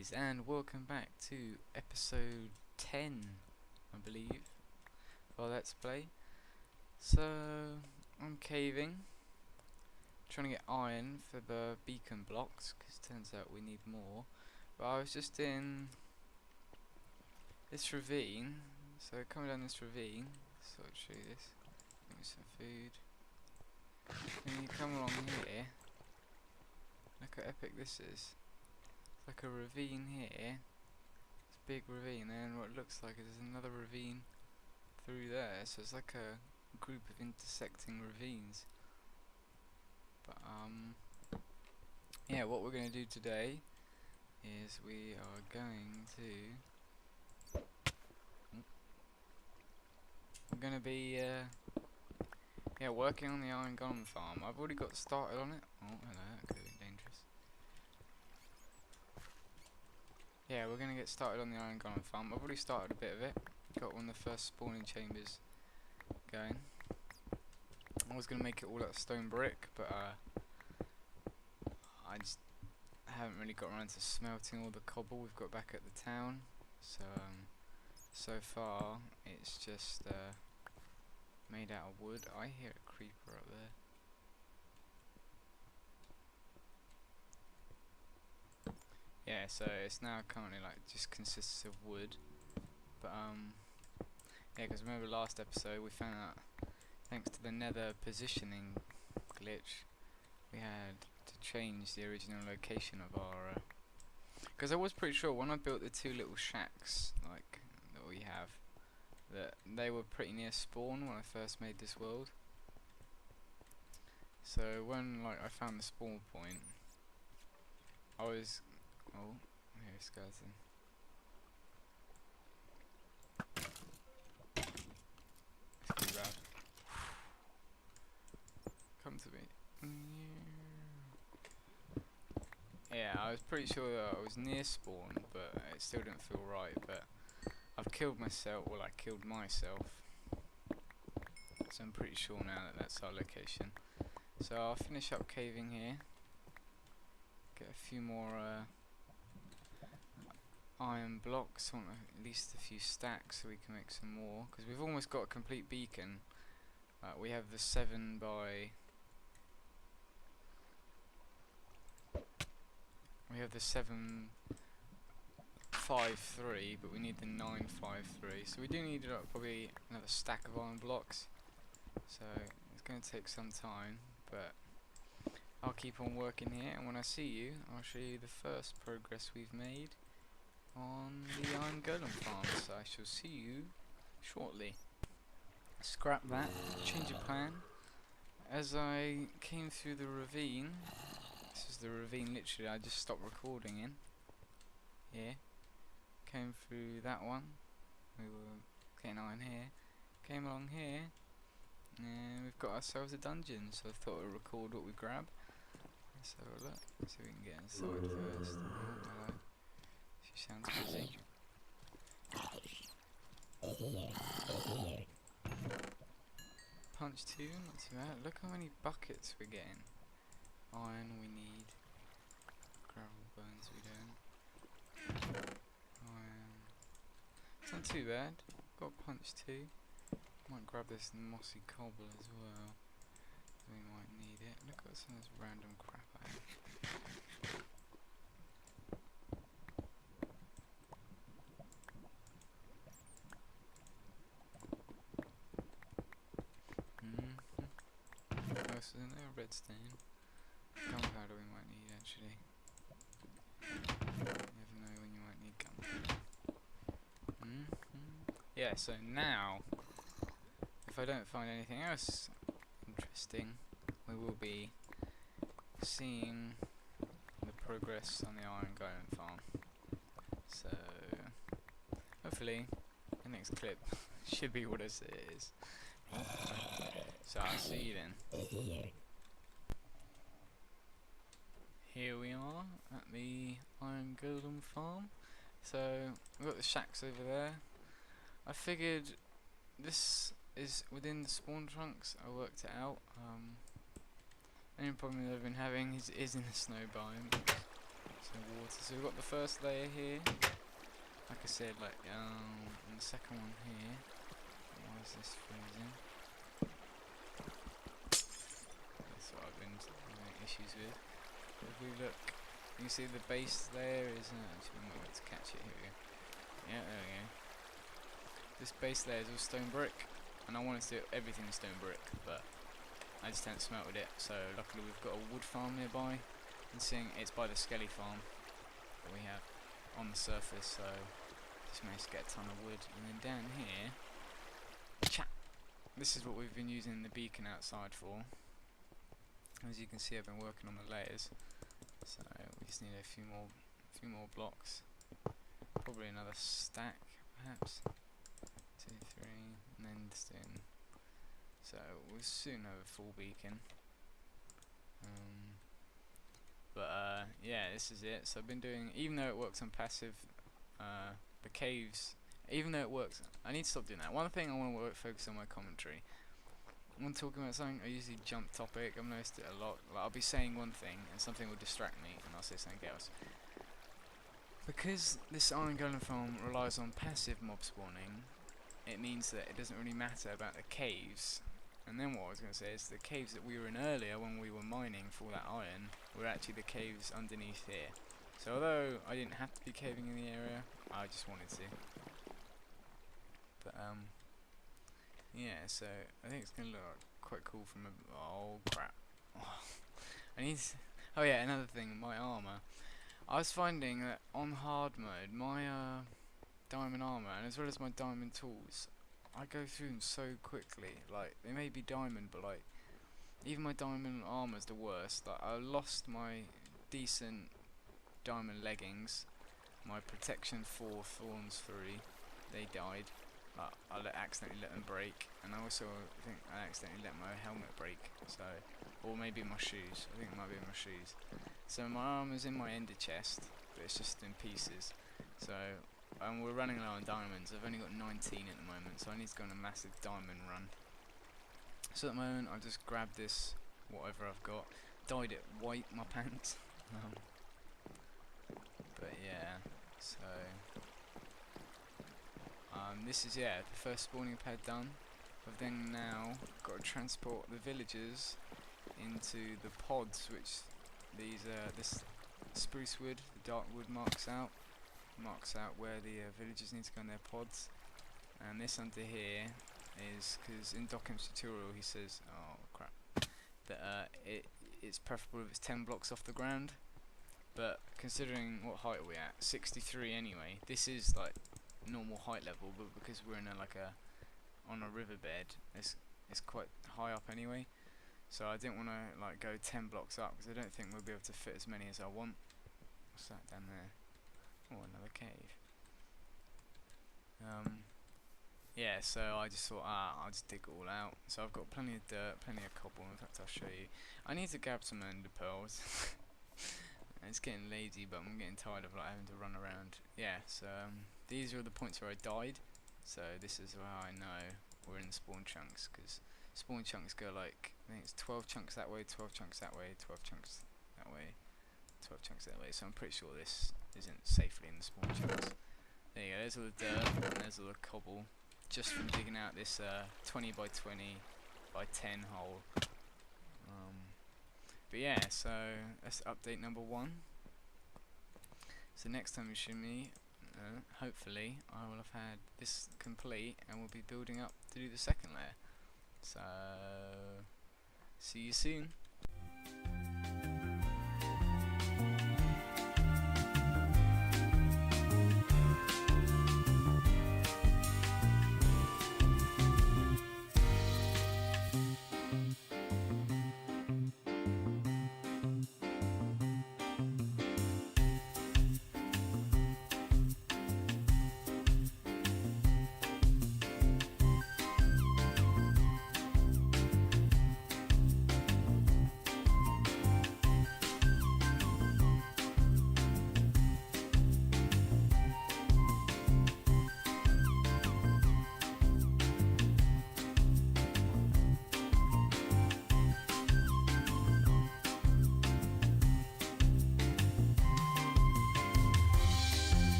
guys, and welcome back to episode 10, I believe, of our Let's Play. So, I'm caving, trying to get iron for the beacon blocks, because it turns out we need more. But I was just in this ravine, so coming down this ravine, so I'll show you this, give me some food. When you come along here, look how epic this is. Like a ravine here, it's a big ravine, and what it looks like is there's another ravine through there, so it's like a group of intersecting ravines. But yeah, what we're going to do today is we are going to be working on the iron golem farm. I've already got started on it. Oh hello, that could be dangerous. Yeah, we're going to get started on the iron golem farm. I've already started a bit of it. Got one of the first spawning chambers going. I was going to make it all out of stone brick, but I just haven't really got around to smelting all the cobble we've got back at the town. So so far it's just made out of wood. I hear a creeper up there. Yeah, so it's now currently like just consists of wood, but yeah, because remember last episode we found out, thanks to the nether positioning glitch, we had to change the original location of our, because I was pretty sure when I built the two little shacks like that we have, that they were pretty near spawn when I first made this world. So when like I found the spawn point, I was, oh, here a skeleton. Let's grab. Come to me. Yeah, I was pretty sure that I was near spawn, but it still didn't feel right. But I've killed myself. Well, I killed myself. So I'm pretty sure now that that's our location. So I'll finish up caving here. Get a few more iron blocks, want at least a few stacks so we can make some more, because we've almost got a complete beacon. We have the 7 by 753, but we need the 953, so we do need probably another stack of iron blocks, so it's going to take some time, but I'll keep on working here, and when I see you I'll show you the first progress we've made on the iron golem farm. So I shall see you shortly. Scrap that, change of plan. As I came through the ravine, this is the ravine literally I just stopped recording in. Here, came through that one, we were getting iron here, came along here, and we've got ourselves a dungeon, so I thought I'd record what we grab. Let's have a look, see if we can get inside first. Oh, hello. She sounds busy. Punch 2, not too bad. Look how many buckets we're getting. Iron we need. Gravel bones we don't. Iron. It's not too bad. Got punch 2. Might grab this mossy cobble as well. We might need it. Look at some of this random crap I have. So there's no redstone. Gunpowder we might need actually. You never know when you might need gunpowder. Yeah, so now, if I don't find anything else interesting, we will be seeing the progress on the iron golem farm. So, hopefully, the next clip should be what it is. So I'll see you then. Here we are at the iron golem farm. So we've got the shacks over there. I figured this is within the spawn trunks. I worked it out. The only problem that I've been having is in the snow biome. So water. So we've got the first layer here. Like I said, and the second one here. Why is this freezing? That's what I've been having issues with. But if we look, you can see the base layer is. Actually, we might be able to catch it. Here we go. Yeah, there we go. This base layer is all stone brick, and I wanted to do everything in stone brick, but I just haven't smelted it. So luckily we've got a wood farm nearby, and seeing it's by the Skelly farm that we have on the surface. So just managed to get a ton of wood, and then down here, this is what we've been using the beacon outside for. As you can see, I've been working on the layers, so we just need a few more blocks, probably another stack perhaps, 2, 3, and then just in. So we'll soon have a full beacon. Yeah, this is it. So I've been doing, even though it works on passive, the caves, even though it works, I need to stop doing that. One thing I want to focus on my commentary. When talking about something, I usually jump topic. I've noticed it a lot. Like, I'll be saying one thing and something will distract me, and I'll say something else. Because this Iron Golem farm relies on passive mob spawning, it means that it doesn't really matter about the caves. And then what I was going to say is the caves that we were in earlier when we were mining for all that iron were actually the caves underneath here. So although I didn't have to be caving in the area, I just wanted to. But yeah, so I think it's going to look quite cool from a... Oh crap. I need to... Oh yeah, another thing, my armour. I was finding that on hard mode, my diamond armour, and as well as my diamond tools, I go through them so quickly. Like, they may be diamond, but like, even my diamond armour's the worst. Like, I lost my decent diamond leggings, my protection 4, thorns 3, they died. I accidentally let them break, and I also think I accidentally let my helmet break. So, or maybe my shoes. I think it might be my shoes. So my armour's in my ender chest, but it's just in pieces. So we're running low on diamonds. I've only got 19 at the moment, so I need to go on a massive diamond run. So at the moment, I've just grabbed this, whatever I've got, dyed it white, my pants. But yeah, so this is the first spawning pad done. I've then now got to transport the villagers into the pods, which this spruce wood, the dark wood marks out where the villagers need to go in their pods. And this under here is because in Dockham's tutorial he says, oh crap, that it's preferable if it's 10 blocks off the ground. But considering what height are we at, 63 anyway, this is like normal height level, but because we're in on a riverbed, it's quite high up anyway. So I didn't want to like go 10 blocks up because I don't think we'll be able to fit as many as I want. What's that down there? Oh, another cave. Yeah, so I just thought, I'll just dig it all out. So I've got plenty of dirt, plenty of cobble. In fact, I'll show you. I need to grab some ender pearls. It's getting lazy, but I'm getting tired of like having to run around. Yeah, so these are the points where I died. So this is how I know we're in the spawn chunks, because spawn chunks go like, I think it's 12 chunks that way, 12 chunks that way, 12 chunks that way, 12 chunks that way. So I'm pretty sure this isn't safely in the spawn chunks. There you go, there's all the dirt and there's all the cobble, just from digging out this 20 by 20 by 10 hole. But yeah, so that's update number 1. So next time you see me, hopefully I will have had this complete and we'll be building up to do the second layer. So see you soon.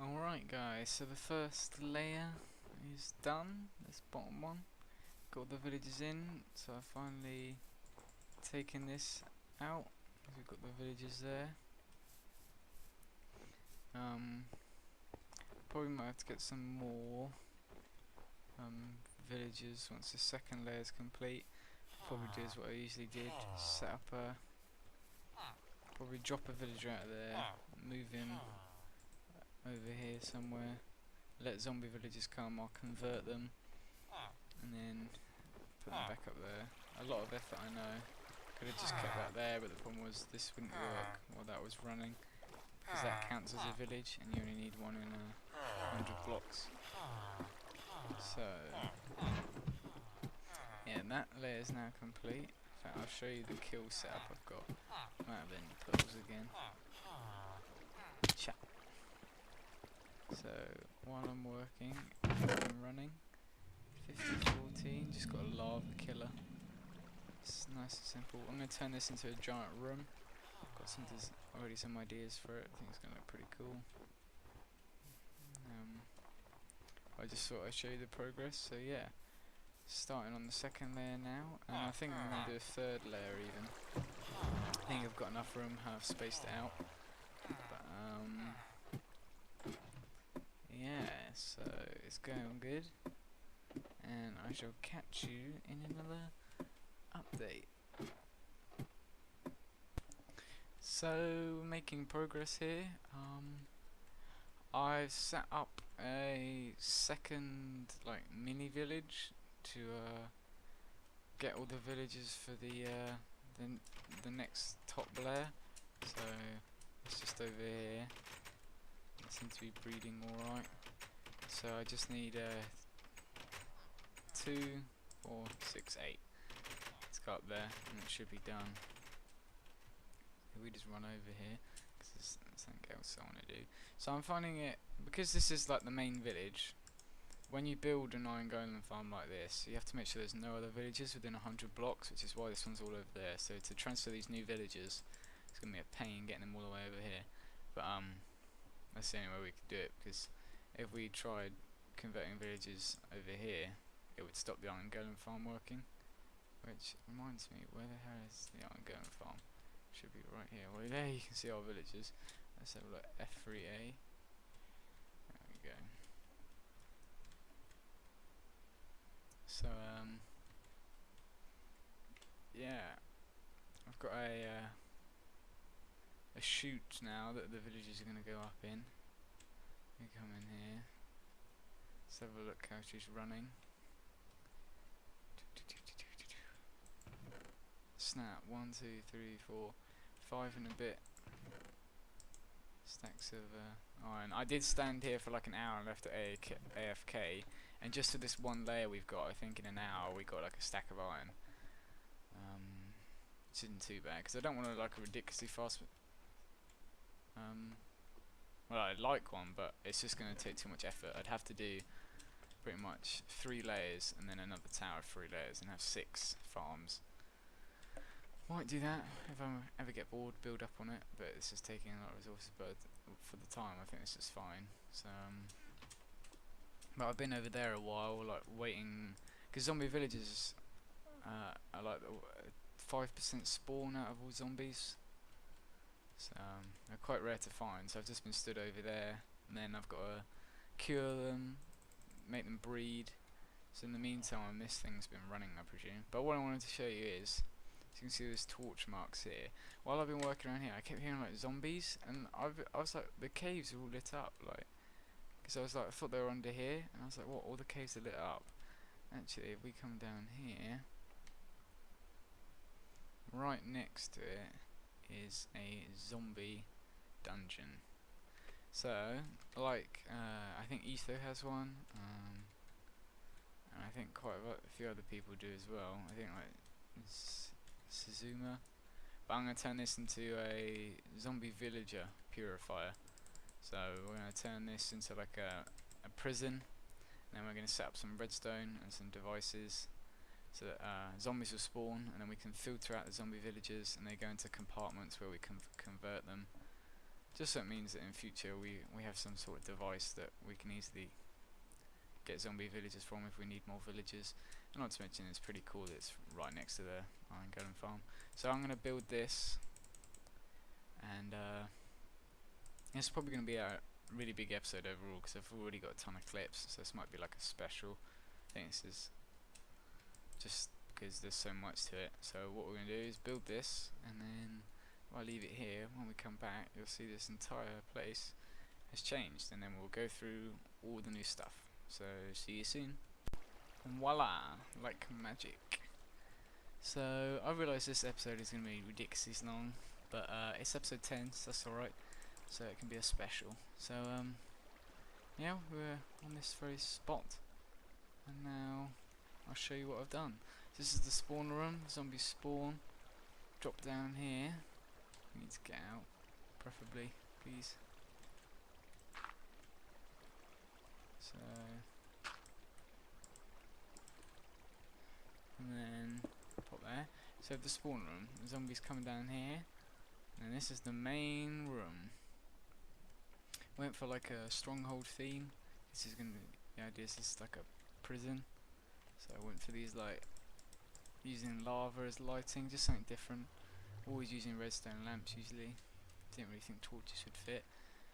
Alright guys, so the first layer is done, this bottom one. Got the villagers in, so I've finally taken this out. We've got the villagers there. Probably might have to get some more villagers once the second layer is complete. Probably do is what I usually did, set up a, probably drop a villager out of there, move him over here somewhere, let zombie villagers come, I'll convert them, and then put them back up there. A lot of effort, I know. Could have just kept that there, but the problem was this wouldn't work while that was running, because that counts as a village, and you only need one in 100 blocks. So, yeah, that layer is now complete. In fact, I'll show you the kill setup I've got. Might have been pearls again. Chat. So, while I'm working, I'm running. 50-14, just got a lava killer. It's nice and simple. I'm going to turn this into a giant room. Got already some ideas for it. I think it's going to look pretty cool. I just thought I'd show you the progress. So yeah, starting on the second layer now, and I think I'm going to do a third layer even. I think I've got enough room, how I've spaced it out. But yeah, so it's going good, and I shall catch you in another update. So, making progress here. I've set up a second mini village to get all the villagers for the next top layer. So it's just over here. It seems to be breeding alright. So I just need 2, 4, 6, 8. Let's go up there and it should be done. We just run over here because there's something else I want to do. So I'm finding it, because this is like the main village, when you build an iron golem farm like this, you have to make sure there's no other villages within 100 blocks, which is why this one's all over there. So to transfer these new villagers, it's going to be a pain getting them all the way over here. But that's the only way we could do it, because if we tried converting villages over here, it would stop the iron golem farm working. Which reminds me, where the hell is the iron golem farm? Should be right here. Well, there you can see our villagers. Let's have a look. F3A. There we go. So yeah, I've got a chute now that the villagers are going to go up in. We come in here. Let's have a look how she's running. Snap. 1, 2, 3, 4, 5 and a bit stacks of iron. I did stand here for like an hour and left at AFK, and just for this one layer we've got, I think in an hour we got like a stack of iron. Which isn't too bad, because I don't want to like a ridiculously fast. Well, I'd like one, but it's just going to take too much effort. I'd have to do pretty much 3 layers and then another tower of 3 layers and have 6 farms. Might do that if I ever get bored, build up on it, but it's just taking a lot of resources. But for the time, I think this is fine. So, but I've been over there a while, like waiting, because zombie villages are like 5% spawn out of all zombies. So they're quite rare to find. So I've just been stood over there, and then I've got to cure them, make them breed. So in the meantime, this thing's been running, I presume. But what I wanted to show you is, so you can see there's torch marks here. While I've been working around here, I kept hearing like zombies, and I was like, the caves are all lit up, like, because I was like, I thought they were under here, and I was like, what? All the caves are lit up. Actually, if we come down here, right next to it is a zombie dungeon. So, like, I think Etho has one, and I think quite a few other people do as well. I think like Suzuma. But I'm going to turn this into a zombie villager purifier. So we're going to turn this into like a prison, and then we're going to set up some redstone and some devices so that zombies will spawn, and then we can filter out the zombie villagers and they go into compartments where we can convert them. Just so it means that in future we have some sort of device that we can easily get zombie villagers from if we need more villagers. And not to mention it's pretty cool that it's right next to the Iron Golem farm. So I'm going to build this, and it's probably going to be a really big episode overall because I've already got a ton of clips, so this might be like a special. I think this is just because there's so much to it. So what we're going to do is build this, and then if I leave it here, when we come back you'll see this entire place has changed, and then we'll go through all the new stuff. So see you soon. And voila, like magic. So I realise this episode is going to be ridiculously long, but it's episode 10, so that's alright. So it can be a special. So yeah, we're on this very spot, and now I'll show you what I've done. So this is the spawn room. Zombies spawn. Drop down here. We need to get out, preferably, please. So, and then pop there. So the spawn room. The zombies coming down here, and this is the main room. Went for like a stronghold theme. This is gonna be the idea. This is like a prison. So I went for these, like using lava as lighting, just something different. Always using redstone lamps usually. Didn't really think torches would fit.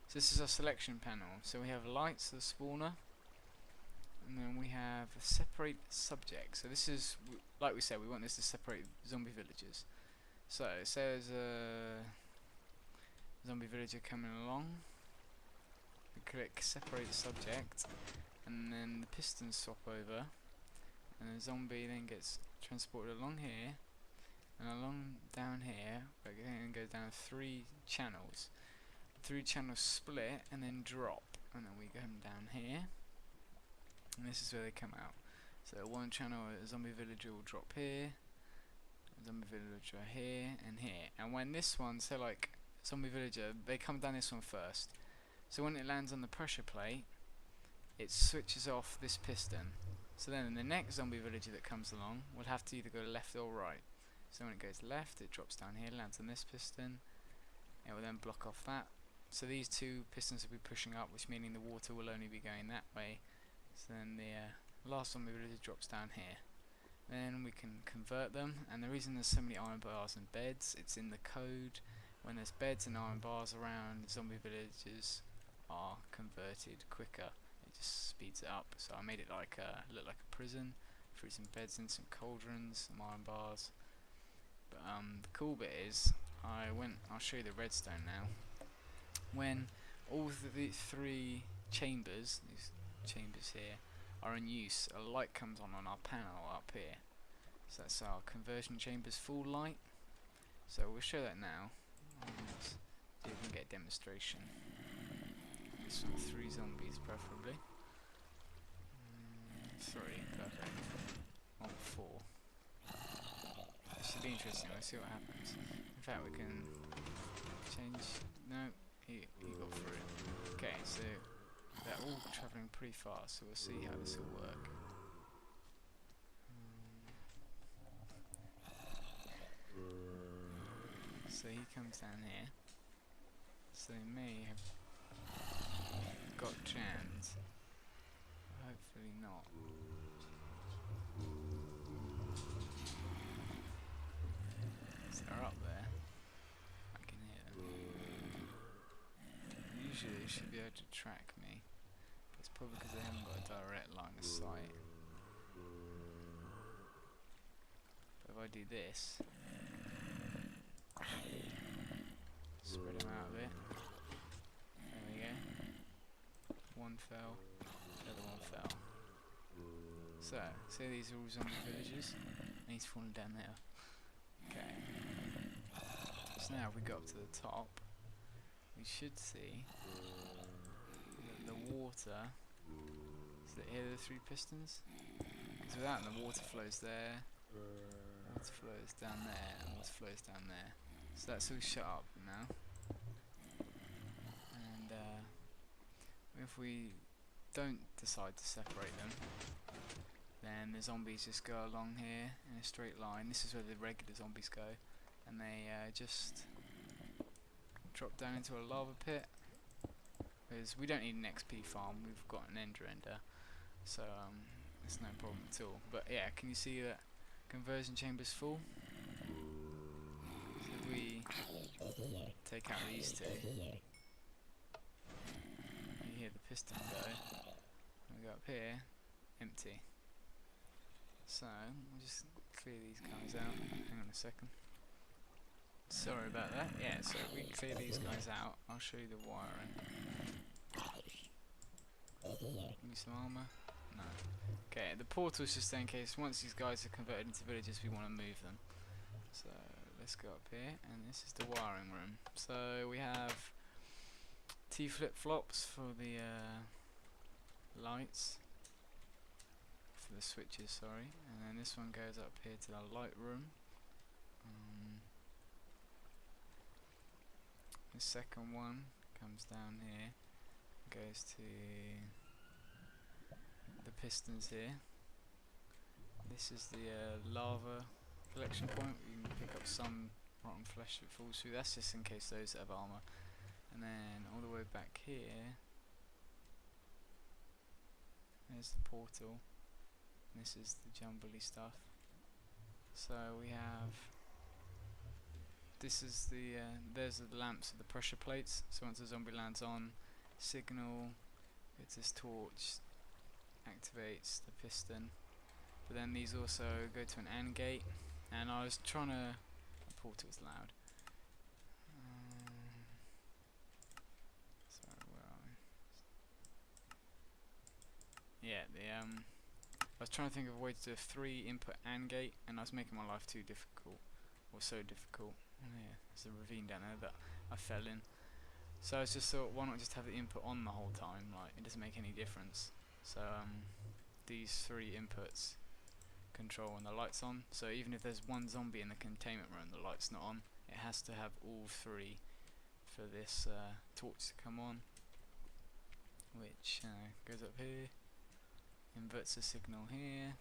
So this is our selection panel. So we have lights, the spawner, and then we have a separate subject. So this is, like we said, we want this to separate zombie villagers. So it says zombie villager coming along. We click separate subject, and then the pistons swap over, and the zombie then gets transported along here and along down here, but then goes down 3 channels. 3 channels split and then drop, and then we go down here, and this is where they come out. So one channel, a zombie villager will drop here, a zombie villager here and here, and when this one, so like zombie villager, they come down this one first. So when it lands on the pressure plate, it switches off this piston. So then the next zombie villager that comes along will have to either go left or right. So when it goes left, it drops down here, lands on this piston. It will then block off that. So these 2 pistons will be pushing up, which meaning the water will only be going that way. So then the last zombie villager drops down here. Then we can convert them, and the reason there's so many iron bars and beds, it's in the code. When there's beds and iron bars around, zombie villagers are converted quicker. It just speeds it up. So I made it like look like a prison. Threw some beds in, some cauldrons, some iron bars. But the cool bit is, I'll show you the redstone now. When all the 3 chambers, these chambers here, are in use, a light comes on our panel up here. So that's our conversion chambers full light. So we'll show that now. Let's see if we can get a demonstration. This one, 3 zombies preferably. 3, perfect. 1, 4. This should be interesting. Let's see what happens. In fact, we can change. No, he got through. Okay, so they're all travelling pretty fast, so we'll see how this will work. So he comes down here. So he may have got jammed. Hopefully not. So they're up there. I can hear them. Usually they should be able to track me. But it's probably because they haven't got a direct line of sight. But if I do this, spread them out a bit. There we go. One fell, the other one fell. So, say these are all zombie villagers, and he's falling down there. Okay. So now if we go up to the top, we should see that the water, is that here the 3 pistons? Because without them the water flows there, water flows down there, and water flows down there. So that's all shut up now. And if we don't decide to separate them, then the zombies just go along here in a straight line. This is where the regular zombies go, and they just drop down into a lava pit, because we don't need an XP farm, we've got an ender, so it's no problem at all. But yeah, can you see that conversion chamber's full? So if we take out these two, you hear the piston go, and we go up here, empty. So we'll just clear these guys out. Hang on a second. Sorry about that. Yeah, so if we clear these guys out, I'll show you the wiring. Need some armour? No. Okay, the portal's just there in case once these guys are converted into villagers we want to move them. So let's go up here, and this is the wiring room. So we have T flip-flops for the lights, for the switches, sorry, and then this one goes up here to the light room. The second one comes down here, goes to the pistons here. This is the lava collection point. You can pick up some rotten flesh that falls through. That's just in case those have armour. And then all the way back here, there's the portal. This is the jumbly stuff. So we have, this is the there's the lamps of the pressure plates. So once the zombie lands on, signal, gets this torch, activates the piston. But then these also go to an AND gate, and I was trying to, the portal was loud. Sorry, where are we? Yeah, I was trying to think of a way to do a 3 input AND gate, and I was making my life too difficult, or so difficult. Yeah, there's a ravine down there that I fell in. So I just thought, why not just have the input on the whole time? Like, it doesn't make any difference. So these 3 inputs control when the light's on. So even if there's one zombie in the containment room, the light's not on. It has to have all 3 for this torch to come on, which goes up here, inverts the signal here,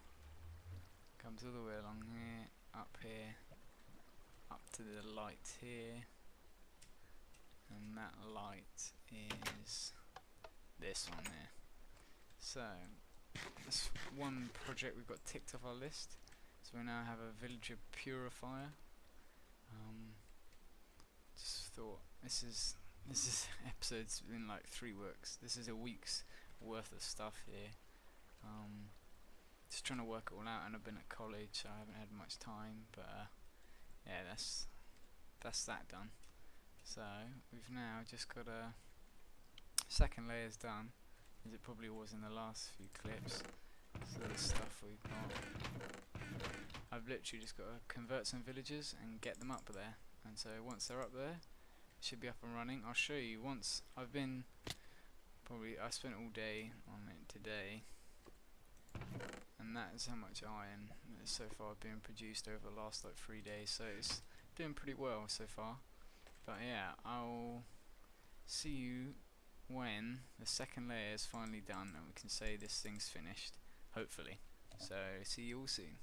comes all the way along here, up here, up to the light here, and that light is this one there. So that's one project we've got ticked off our list. So we now have a villager purifier. Just thought this is episodes in like 3 weeks. This is a week's worth of stuff here. Just trying to work it all out, and I've been at college, so I haven't had much time. But yeah, that's that done. So we've now just got a second layer's done, as it probably was in the last few clips. So the stuff we've got, I've literally just got to convert some villagers and get them up there. And so once they're up there, it should be up and running. I'll show you once. I spent all day on it today, and that is how much iron has so far been produced over the last like 3 days. So it's doing pretty well so far. But yeah, I'll see you when the second layer is finally done and we can say this thing's finished, hopefully. So see you all soon.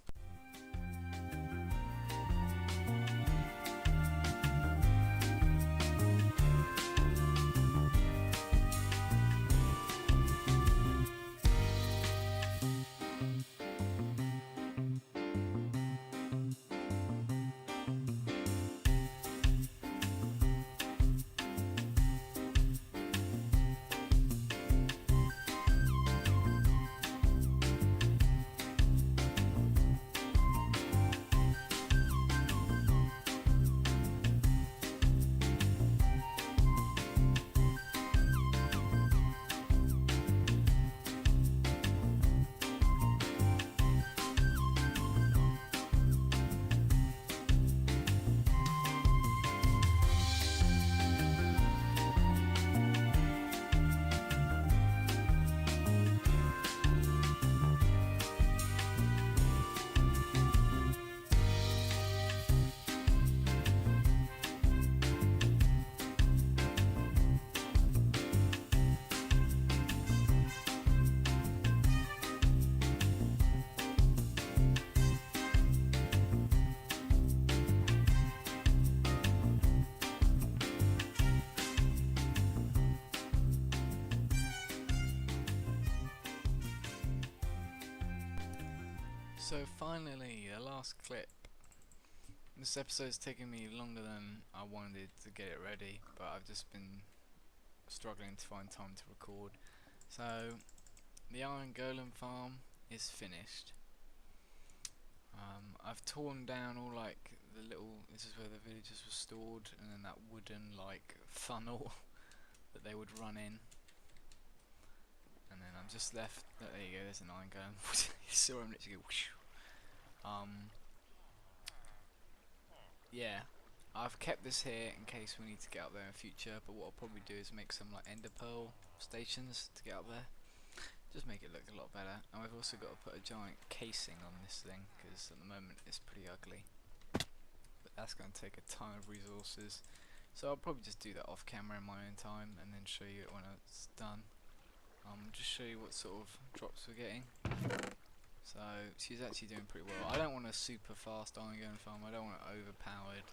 So finally, the last clip. This episode's taken me longer than I wanted to get it ready, but I've just been struggling to find time to record. So the Iron Golem farm is finished. I've torn down all like the little, this is where the villagers were stored, and then that wooden like funnel that they would run in. And then I'm just left, there you go, there's an Iron Golem. You saw him literally go whoosh. Yeah, I've kept this here in case we need to get up there in the future, but what I'll probably do is make some like ender pearl stations to get up there. Just make it look a lot better. And we've also got to put a giant casing on this thing, because at the moment it's pretty ugly. But that's going to take a ton of resources. So I'll probably just do that off camera in my own time, and then show you it when it's done. Just show you what sort of drops we're getting. So she's actually doing pretty well. I don't want a super fast iron golem farm. I don't want it overpowered.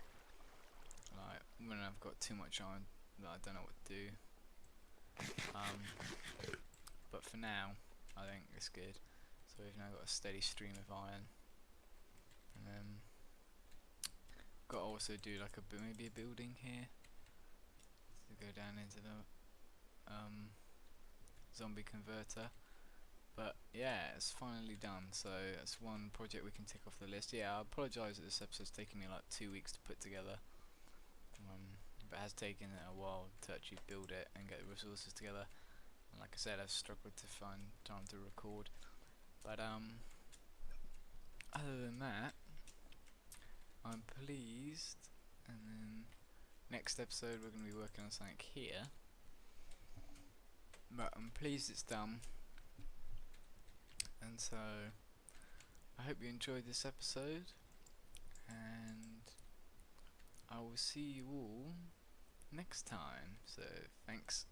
Like when I've got too much iron that I don't know what to do. But for now, I think it's good. So we've now got a steady stream of iron. And then got to also do like maybe a building here to go down into the zombie converter. But yeah, it's finally done, so that's one project we can tick off the list. Yeah, I apologise that this episode's taken me like 2 weeks to put together, but it has taken a while to actually build it and get the resources together. And like I said, I've struggled to find time to record. But other than that, I'm pleased. And then next episode we're going to be working on something here. But I'm pleased it's done. And so I hope you enjoyed this episode, and I will see you all next time. So thanks.